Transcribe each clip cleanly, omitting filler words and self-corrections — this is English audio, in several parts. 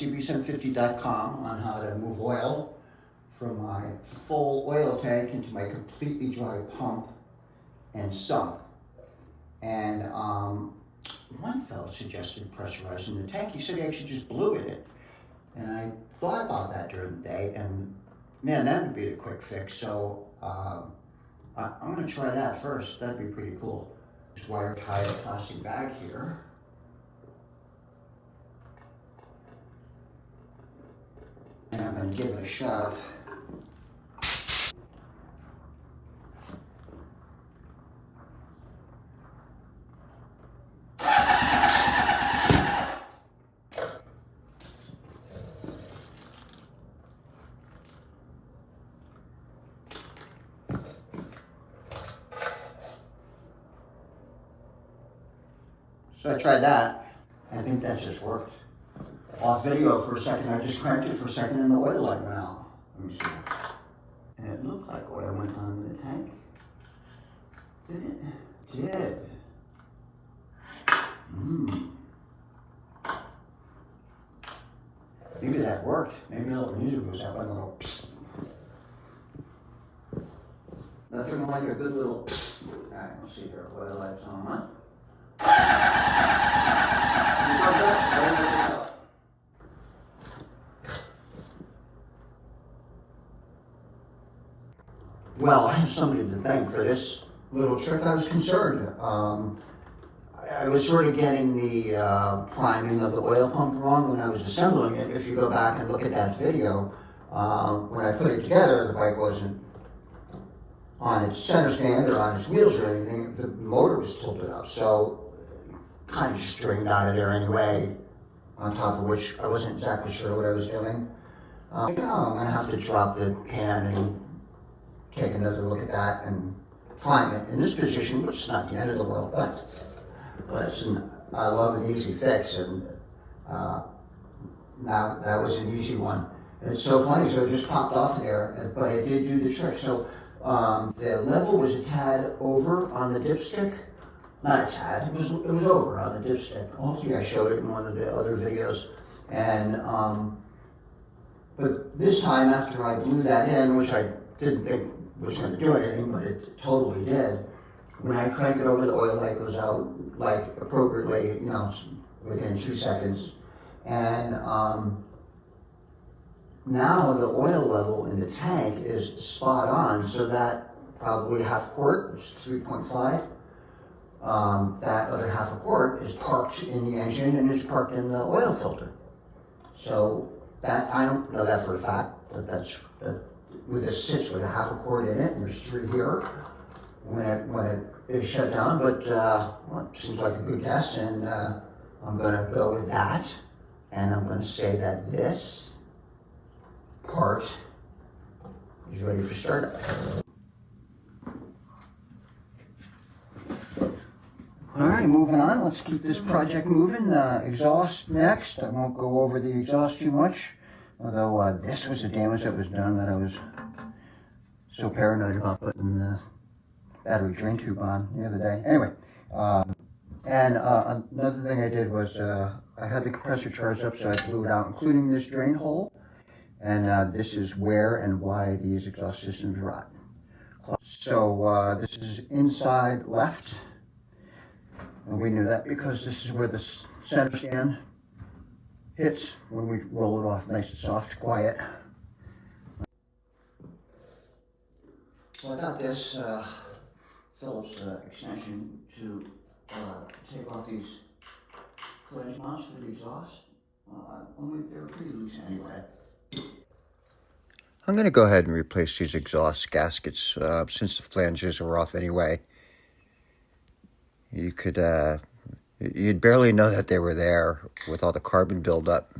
CB750.com on how to move oil from my full oil tank into my completely dry pump and sump. And one fellow suggested pressurizing the tank. He said he actually just blew in it. And I thought about that during the day, and man, that would be the quick fix. So I'm gonna try that first. That'd be pretty cool. Just wire tie a plastic bag here. And I'm gonna give it a shove. So I tried that. I think that just worked. Off video for a second, I just cranked it for a second and the oil light went out. Let me see. And it looked like oil went on in the tank. Did it? It did. Maybe that worked. Maybe all it needed was that one little psst. Nothing like a good little psst. Alright, let's see here. Oil light's on. Well, I have somebody to thank for this little trick. I was concerned. I was sort of getting the priming of the oil pump wrong when I was assembling it. If you go back and look at that video, when I put it together, the bike wasn't on its center stand or on its wheels or anything. The motor was tilted up, so kind of stringed out of there anyway, on top of which I wasn't exactly sure what I was doing. I'm gonna have to drop the pan and take another look at that and prime it in this position, which is not the end of the world, but I love an easy fix, and now that was an easy one. And it's so funny, so it just popped off there, but it did do the trick. So the level was a tad over on the dipstick. Not a tad, it was over on the dipstick. Hopefully I showed it in one of the other videos. And, but this time after I blew that in, which I didn't think was going to do anything, but it totally did. When I crank it over, the oil light goes out like appropriately, you know, within 2 seconds. And now the oil level in the tank is spot on, so that probably half quart, which is 3.5. That other half a quart is parked in the engine and is parked in the oil filter. So that, I don't know that for a fact, but that's with a sits with a half a quart in it, and there's 3 here when it is shut down. But well, it seems like a good guess, and I'm going to go with that, and I'm going to say that this part is ready for startup. All right, moving on. Let's keep this project moving. Exhaust next. I won't go over the exhaust too much, although this was the damage that was done that I was so paranoid about putting the battery drain tube on the other day. Anyway, and another thing I did was I had the compressor charged up, so I blew it out, including this drain hole. And this is where and why these exhaust systems rot. So this is inside left. And we knew that because this is where the center stand hits when we roll it off nice and soft, quiet. So I got this Phillips extension to take off these flange mounts for the exhaust. They're pretty loose anyway. I'm going to go ahead and replace these exhaust gaskets since the flanges are off anyway. You could, you'd barely know that they were there with all the carbon buildup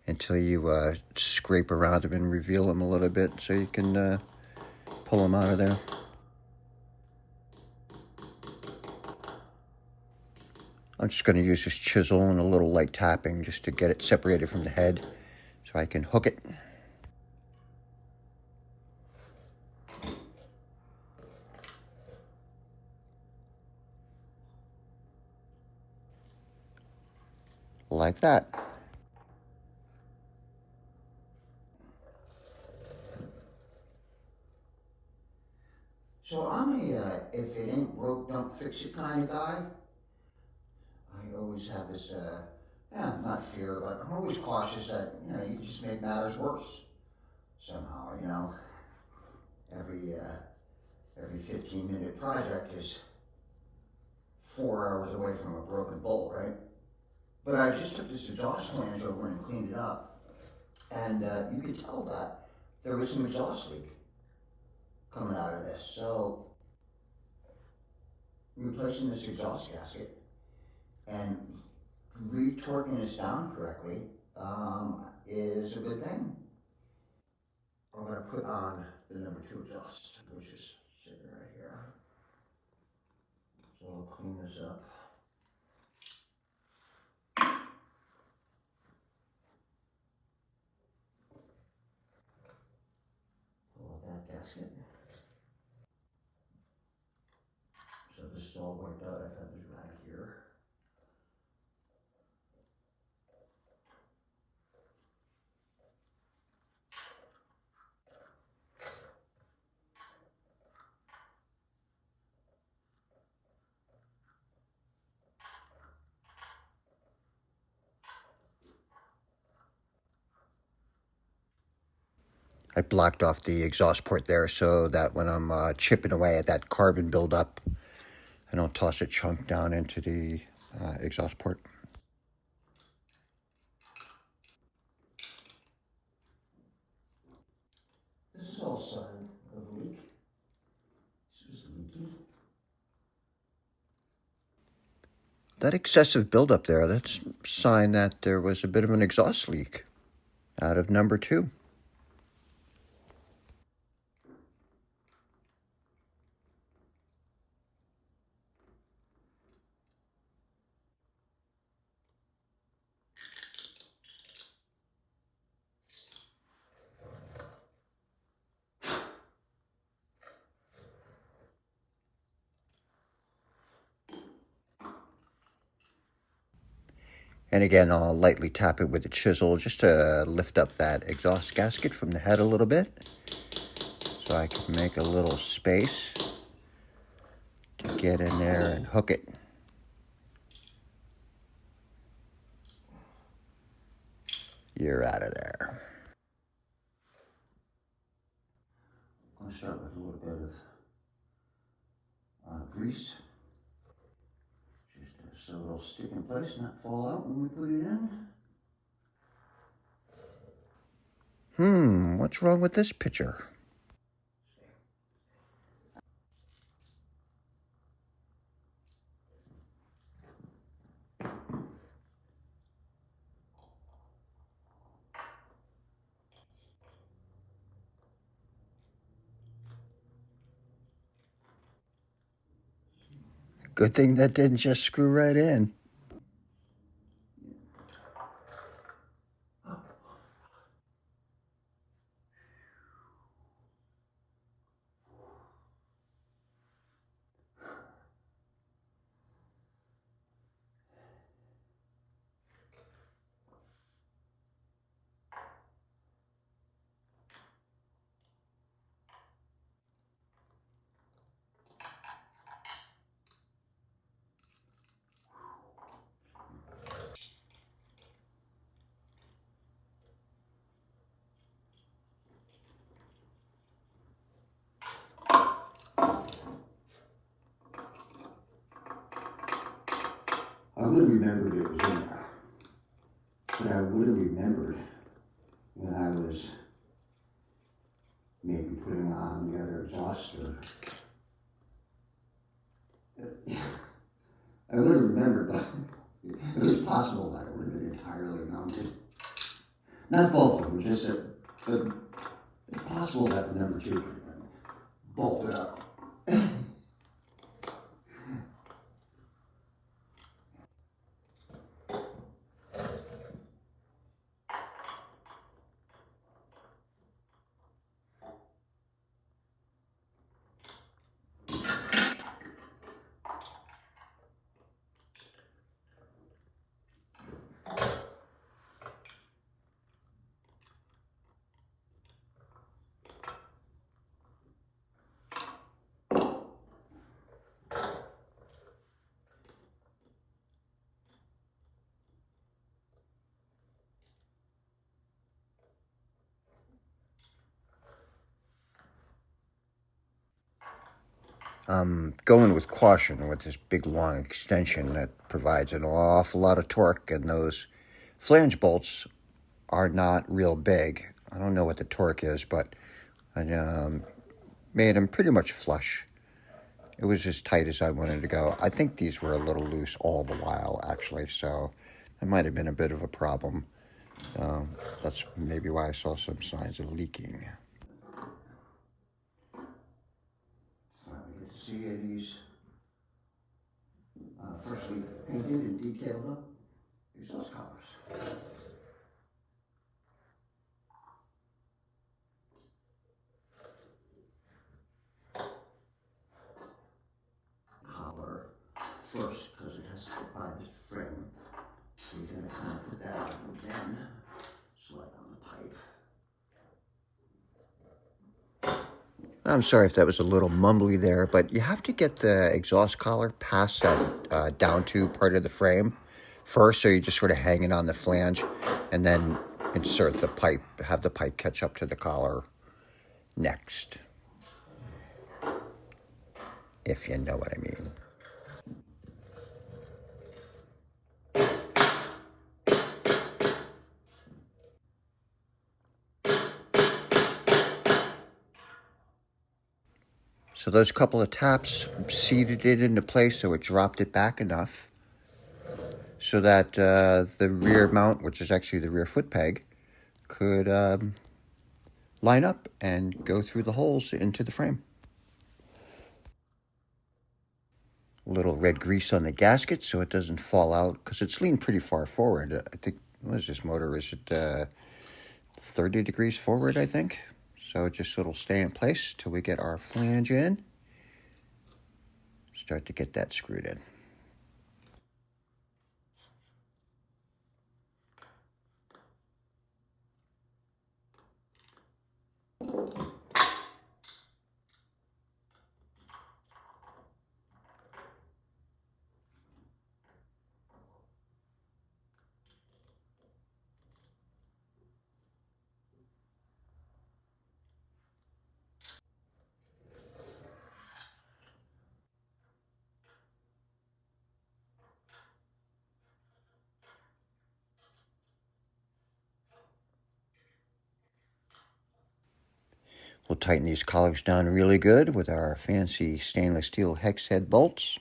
until you scrape around them and reveal them a little bit so you can pull them out of there. I'm just going to use this chisel and a little light tapping just to get it separated from the head so I can hook it. Like that. So I'm if it ain't broke, don't fix it kind of guy. I always have this, not fear, but I'm always cautious that, you can just make matters worse somehow, Every 15-minute project is 4 hours away from a broken bolt, right? But I just took this exhaust flange over and cleaned it up, and you could tell that there was some exhaust leak coming out of this. So replacing this exhaust gasket and retorquing this down correctly is a good thing. I'm going to put on the number 2 exhaust, which is sitting right here. So I'll clean this up. Pull out that gasket. So this is all worked out. I've got this rag here. I blocked off the exhaust port there so that when I'm chipping away at that carbon buildup, I don't toss a chunk down into the exhaust port. This is all sign of a leak. This is leaky. That excessive buildup there, that's a sign that there was a bit of an exhaust leak out of number 2. And again, I'll lightly tap it with a chisel just to lift up that exhaust gasket from the head a little bit, so I can make a little space to get in there and hook it. You're out of there. I'm going to start with a little bit of grease. Just so it'll stick in place and not fall out when we put it in. What's wrong with this picture? Good thing that didn't just screw right in. I would have remembered it was in there, but I would have remembered when I was maybe putting on the other exhauster. I would have remembered, but it was possible that it would have been entirely mounted. Not both of them, just that, but it's possible that the number 2 could have been bolted up. Going with caution with this big long extension that provides an awful lot of torque, and those flange bolts are not real big. I don't know what the torque is, but I made them pretty much flush. It was as tight as I wanted to go. I think these were a little loose all the while, actually, so that might have been a bit of a problem. That's maybe why I saw some signs of leaking. Finally get to see these freshly painted and detailed up. Here's those colors. Collar first because it has the barbed frame. So you're going to kind of put that on again. Slide on the pipe. I'm sorry if that was a little mumbly there, but you have to get the exhaust collar past that down to part of the frame first, so you just sort of hang it on the flange and then insert the pipe, have the pipe catch up to the collar next, if you know what I mean. So those couple of taps seated it into place, so it dropped it back enough so that the rear mount, which is actually the rear foot peg, could line up and go through the holes into the frame. A little red grease on the gasket so it doesn't fall out, because it's leaned pretty far forward. I think, what is this motor? Is it 30 degrees forward, I think? So just it'll stay in place till we get our flange in. Start to get that screwed in. We'll tighten these collars down really good with our fancy stainless steel hex head bolts.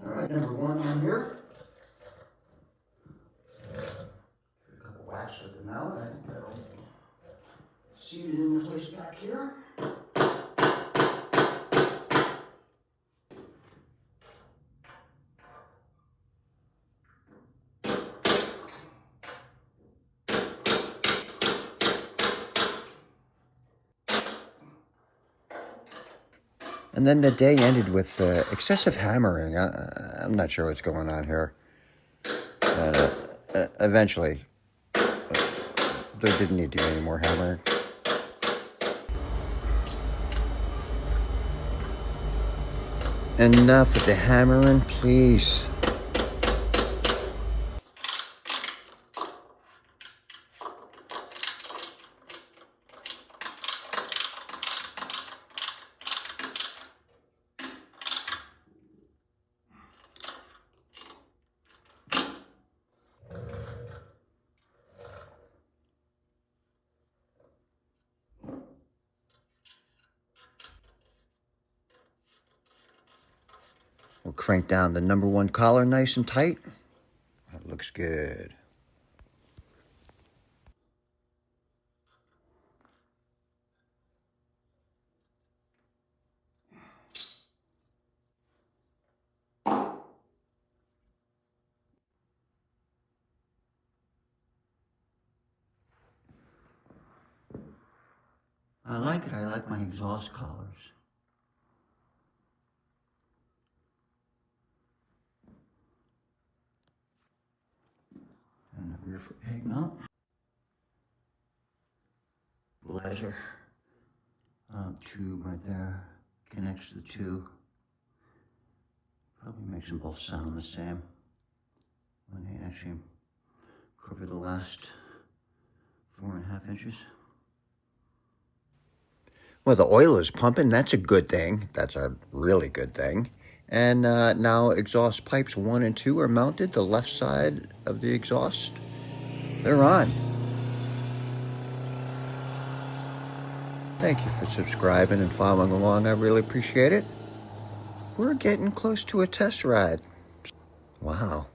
All right, number one on here. A couple whacks with the mallet. I think that'll seat it in place back here. And then the day ended with excessive hammering. I'm not sure what's going on here. Eventually, there didn't need to be any more hammering. Enough with the hammering, please. We'll crank down the number one collar nice and tight. That looks good. I like it. I like my exhaust collars. And the rear foot peg mount. Laser tube right there connects the two. Probably makes them both sound the same when they actually cover the last 4.5 inches. Well, the oil is pumping. That's a good thing. That's a really good thing. And now exhaust pipes 1 and 2 are mounted. The left side of the exhaust, they're on. Thank you for subscribing and following along. I really appreciate it. We're getting close to a test ride. Wow.